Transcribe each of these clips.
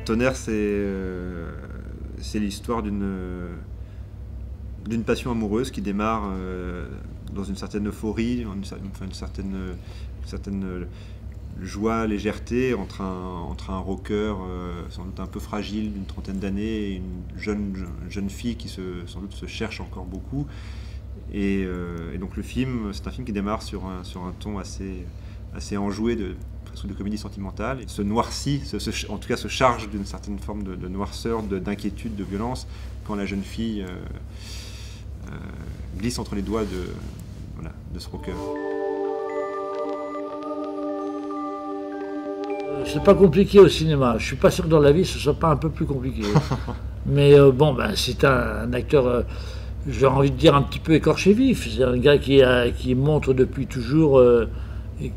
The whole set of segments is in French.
Tonnerre, c'est l'histoire d'une passion amoureuse qui démarre dans une certaine euphorie, une certaine joie, légèreté entre un rocker sans doute un peu fragile d'une trentaine d'années et une jeune fille qui sans doute se cherche encore beaucoup. Et donc le film, c'est un film qui démarre sur un ton assez enjoué presque de comédie sentimentale, et se noircit, en tout cas se charge d'une certaine forme de noirceur, d'inquiétude, de violence, quand la jeune fille glisse entre les doigts de ce rocker. C'est pas compliqué au cinéma. Je suis pas sûr que dans la vie ce soit pas un peu plus compliqué. Mais c'est un acteur, j'ai envie de dire, un petit peu écorché vif. C'est un gars qui montre depuis toujours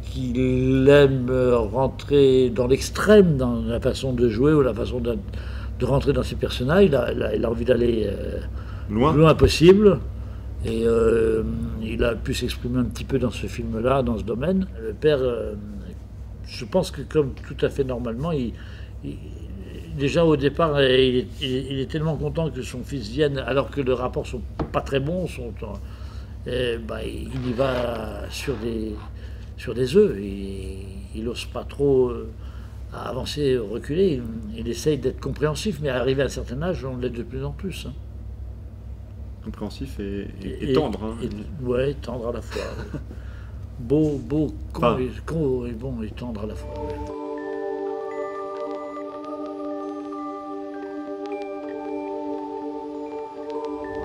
qu'il aime rentrer dans l'extrême, dans la façon de jouer ou la façon de rentrer dans ses personnages. Il a envie d'aller loin possible. Et il a pu s'exprimer un petit peu dans ce film-là, dans ce domaine. Le père, je pense que comme tout à fait normalement, déjà au départ, il est tellement content que son fils vienne, alors que les rapports sont pas très bons. Il y va sur des œufs. Il n'ose pas trop avancer, reculer. Il essaye d'être compréhensif, mais arrivé à un certain âge, on l'est de plus en plus. Compréhensif et tendre. Ouais, tendre à la fois. Beau, con et bon et tendre à la fois. Ouais.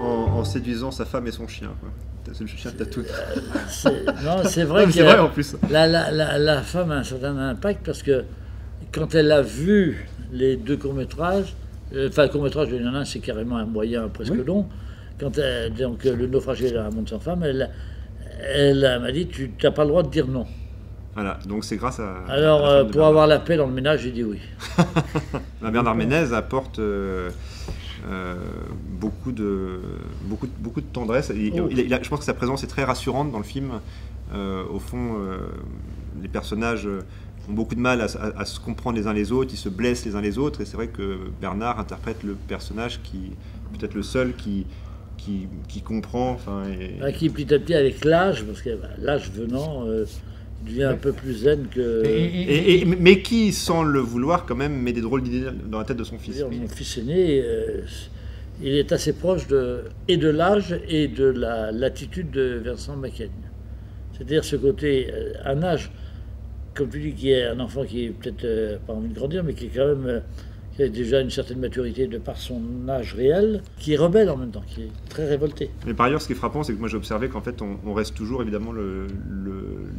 En séduisant sa femme et son chien, quoi. C'est le chien, t'as tout. Non, c'est vrai que c'est vrai en plus. La femme a un certain impact parce que quand elle a vu les deux courts-métrages, le court-métrage de Léonard, c'est carrément un moyen presque long. Quand donc le naufragé la monte sans femme, elle m'a dit tu n'as pas le droit de dire non. Voilà, donc c'est grâce à. Alors pour avoir la paix dans le ménage, j'ai dit oui. Bernard Ménez apporte beaucoup de tendresse. Je pense que sa présence est très rassurante dans le film. Au fond, les personnages ont beaucoup de mal à se comprendre les uns les autres, ils se blessent les uns les autres, et c'est vrai que Bernard interprète le personnage qui peut-être le seul qui comprend. Qui petit à petit, avec l'âge, parce que l'âge venant, devient un peu plus zen que... mais qui, sans le vouloir, quand même, met des drôles d'idées dans la tête de son fils. Mon fils aîné, il est assez proche de l'âge et de l'attitude de Vincent Macaigne. C'est-à-dire ce côté, un âge, comme tu dis, qui est un enfant qui est peut-être pas envie de grandir, mais qui est quand même... qui a déjà une certaine maturité de par son âge réel, qui est rebelle en même temps, qui est très révolté. Mais par ailleurs, ce qui est frappant, c'est que moi j'ai observé qu'en fait on reste toujours évidemment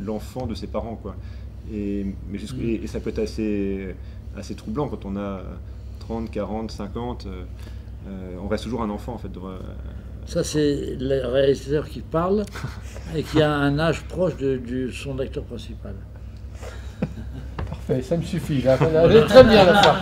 l'enfant de ses parents, quoi. Et ça peut être assez troublant quand on a 30, 40, 50, on reste toujours un enfant en fait. Ça c'est le réalisateur qui parle et qui a un âge proche de son acteur principal. Parfait, ça me suffit, j'ai très bien la fin.